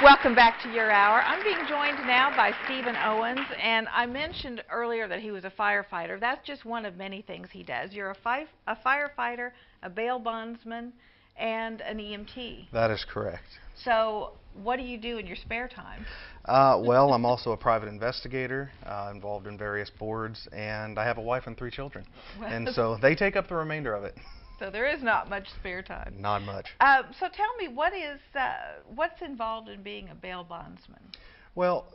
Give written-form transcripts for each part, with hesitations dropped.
Welcome back to your hour. I'm being joined now by Stephen Owens, and I mentioned earlier that he was a firefighter. That's just one of many things he does. You're a firefighter, a bail bondsman, and an EMT. That is correct. So what do you do in your spare time? Well, I'm also a private investigator, involved in various boards, and I have a wife and 3 children. And so they take up the remainder of it. So there is not much spare time. Not much. So tell me, what's involved in being a bail bondsman? Well,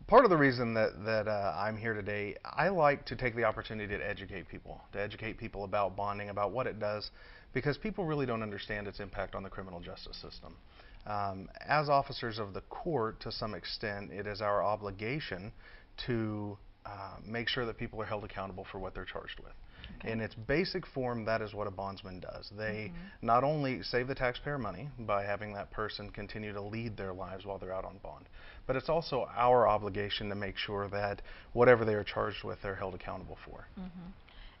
part of the reason that I'm here today, I like to take the opportunity to educate people about bonding, about what it does, because people really don't understand its impact on the criminal justice system. As officers of the court, to some extent, it is our obligation to make sure that people are held accountable for what they're charged with. Okay. In its basic form, that is what a bondsman does. They not only save the taxpayer money by having that person continue to lead their lives while they're out on bond, but it's also our obligation to make sure that whatever they are charged with, they're held accountable for.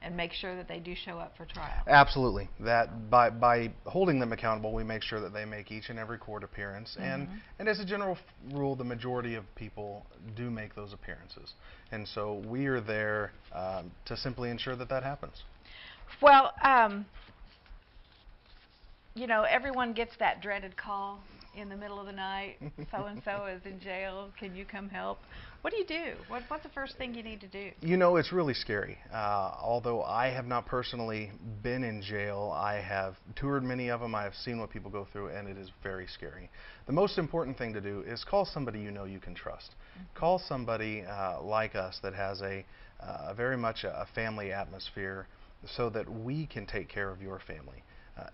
And make sure that they do show up for trial. Absolutely. That by holding them accountable, we make sure that they make each and every court appearance. And as a general rule, the majority of people do make those appearances. And so we are there to simply ensure that that happens. Well, you know, everyone gets that dreaded call in the middle of the night. So-and-so is in jail. Can you come help? What do you do? What's the first thing you need to do? You know, it's really scary. Although I have not personally been in jail, I have toured many of them. I have seen what people go through, and it is very scary. The most important thing to do is call somebody you know you can trust. Call somebody like us that has a very much a family atmosphere, so that we can take care of your family.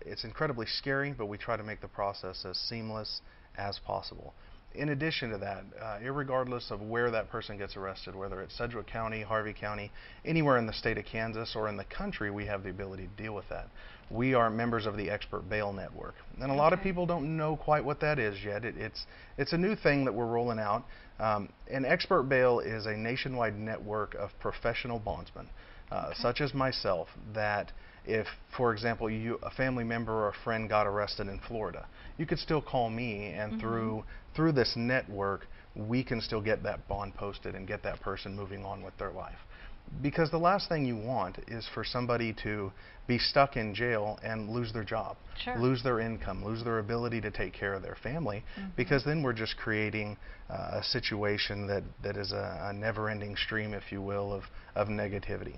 It's incredibly scary, but we try to make the process as seamless as possible. In addition to that, irregardless of where that person gets arrested, whether it's Sedgwick County, Harvey County, anywhere in the state of Kansas or in the country, we have the ability to deal with that. We are members of the ExpertBail Network, and a lot of people don't know quite what that is yet. It's a new thing that we're rolling out. And ExpertBail is a nationwide network of professional bondsmen, such as myself, that if, for example, a family member or a friend got arrested in Florida, you could still call me, and through this network, we can still get that bond posted and get that person moving on with their life. Because the last thing you want is for somebody to be stuck in jail and lose their job, lose their income, lose their ability to take care of their family, because then we're just creating a situation that is a never-ending stream, if you will, of negativity.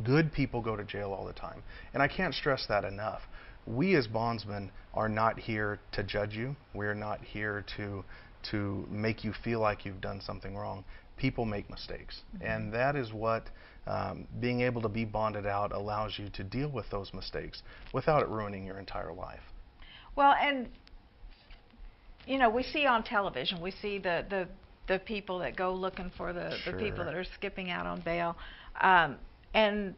Good people go to jail all the time, and I can't stress that enough. We as bondsmen are not here to judge you. We're not here to make you feel like you've done something wrong. People make mistakes, and that is what being able to be bonded out allows you to deal with those mistakes without it ruining your entire life. Well, and you know, we see on television, we see the people that go looking for the people that are skipping out on bail. And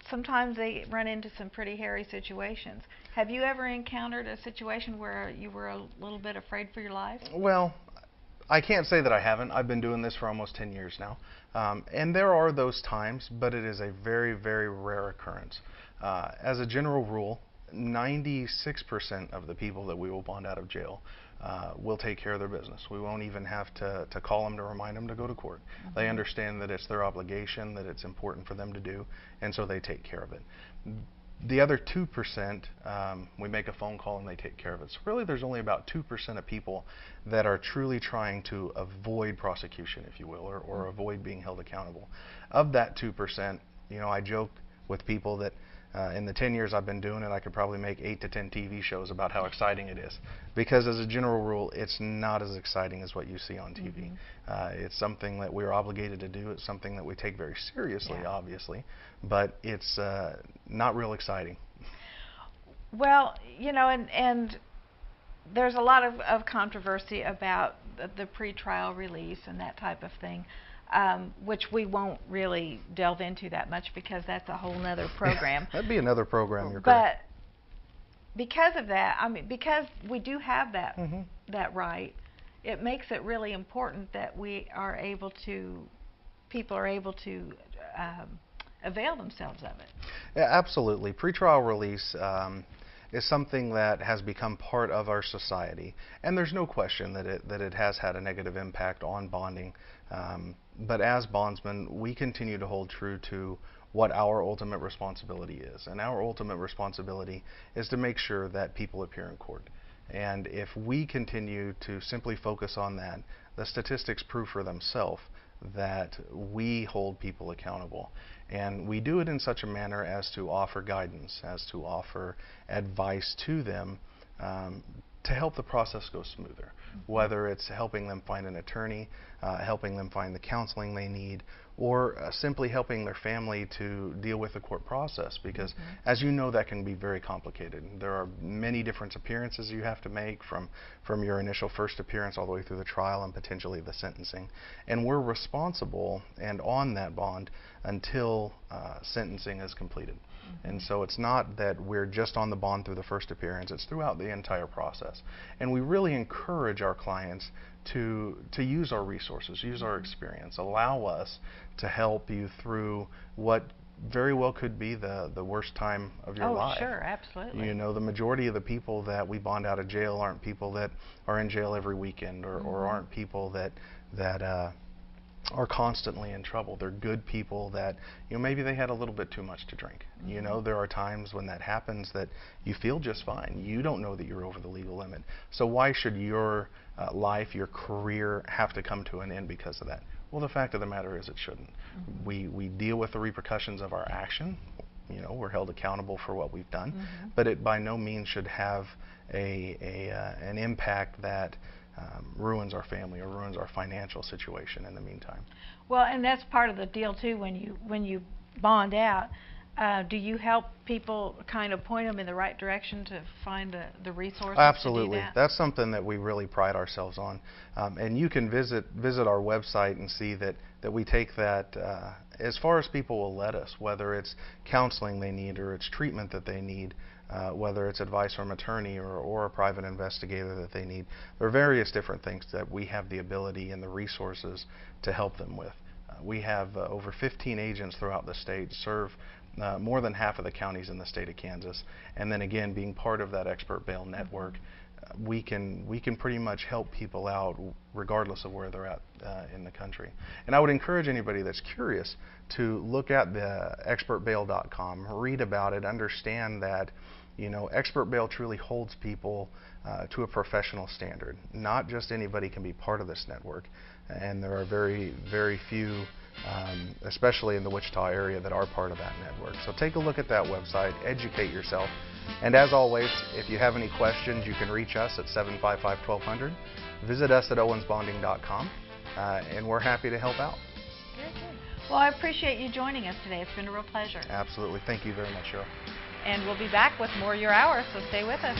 sometimes they run into some pretty hairy situations. Have you ever encountered a situation where you were a little bit afraid for your life? Well, I can't say that I haven't. I've been doing this for almost 10 years now. And there are those times, but it is a very, very rare occurrence. As a general rule, 96% of the people that we will bond out of jail will take care of their business. We won't even have to call them to remind them to go to court. They understand that it's their obligation, that it's important for them to do, and so they take care of it. The other 2%, we make a phone call and they take care of it. So really there's only about 2% of people that are truly trying to avoid prosecution, if you will, or avoid being held accountable. Of that 2%, you know, I joke with people that in the 10 years I've been doing it, I could probably make 8 to 10 TV shows about how exciting it is. Because as a general rule, it's not as exciting as what you see on TV. It's something that we're obligated to do. It's something that we take very seriously, obviously, but it's not real exciting. Well, you know, and there's a lot of controversy about the pretrial release and that type of thing. Which we won't really delve into that much because that's a whole nother program. That'd be another program, you're But correct. because of that, I mean, because we do have that that right, it makes it really important that we are able to, people are able to avail themselves of it. Yeah, absolutely. Pretrial release is something that has become part of our society, and there's no question that it has had a negative impact on bonding. But as bondsmen, we continue to hold true to what our ultimate responsibility is, and our ultimate responsibility is to make sure that people appear in court. And if we continue to simply focus on that, the statistics prove for themselves that we hold people accountable. And we do it in such a manner as to offer guidance, as to offer advice to them to help the process go smoother. Whether it's helping them find an attorney, helping them find the counseling they need, or simply helping their family to deal with the court process, because as you know, that can be very complicated. There are many different appearances you have to make, from your initial first appearance all the way through the trial and potentially the sentencing. And we're responsible and on that bond until sentencing is completed. And so it's not that we're just on the bond through the first appearance, it's throughout the entire process. And we really encourage our clients to use our resources, use our experience, allow us to help you through what very well could be the worst time of your life. Oh, sure, absolutely. You know, the majority of the people that we bond out of jail aren't people that are in jail every weekend, or aren't people that are constantly in trouble. They're good people that, you know, maybe they had a little bit too much to drink. You know, there are times when that happens that you feel just fine. You don't know that you're over the legal limit. So why should your life, your career have to come to an end because of that? Well, the fact of the matter is it shouldn't. We deal with the repercussions of our action. You know, we're held accountable for what we've done, but it by no means should have an impact that ruins our family or ruins our financial situation in the meantime. Well, and that's part of the deal too. When you bond out, do you help people kind of point them in the right direction to find the resources? Absolutely. To do that? That's something that we really pride ourselves on. And you can visit our website and see that we take that as far as people will let us, whether it's counseling they need or it's treatment that they need. Whether it's advice from an attorney or a private investigator that they need. There are various different things that we have the ability and the resources to help them with. We have over 15 agents throughout the state, serve more than half of the counties in the state of Kansas. And then again, being part of that ExpertBail Network, we can pretty much help people out regardless of where they're at in the country. And I would encourage anybody that's curious to look at the expertbail.com, read about it, understand that, you know, ExpertBail truly holds people to a professional standard. Not just anybody can be part of this network, and there are very, very few, especially in the Wichita area, that are part of that network. So take a look at that website, educate yourself, and as always, if you have any questions, you can reach us at 755-1200. Visit us at owensbonding.com, and we're happy to help out. Very good. Well, I appreciate you joining us today. It's been a real pleasure. Absolutely. Thank you very much, Sheryl. And we'll be back with more Your Hour, so stay with us.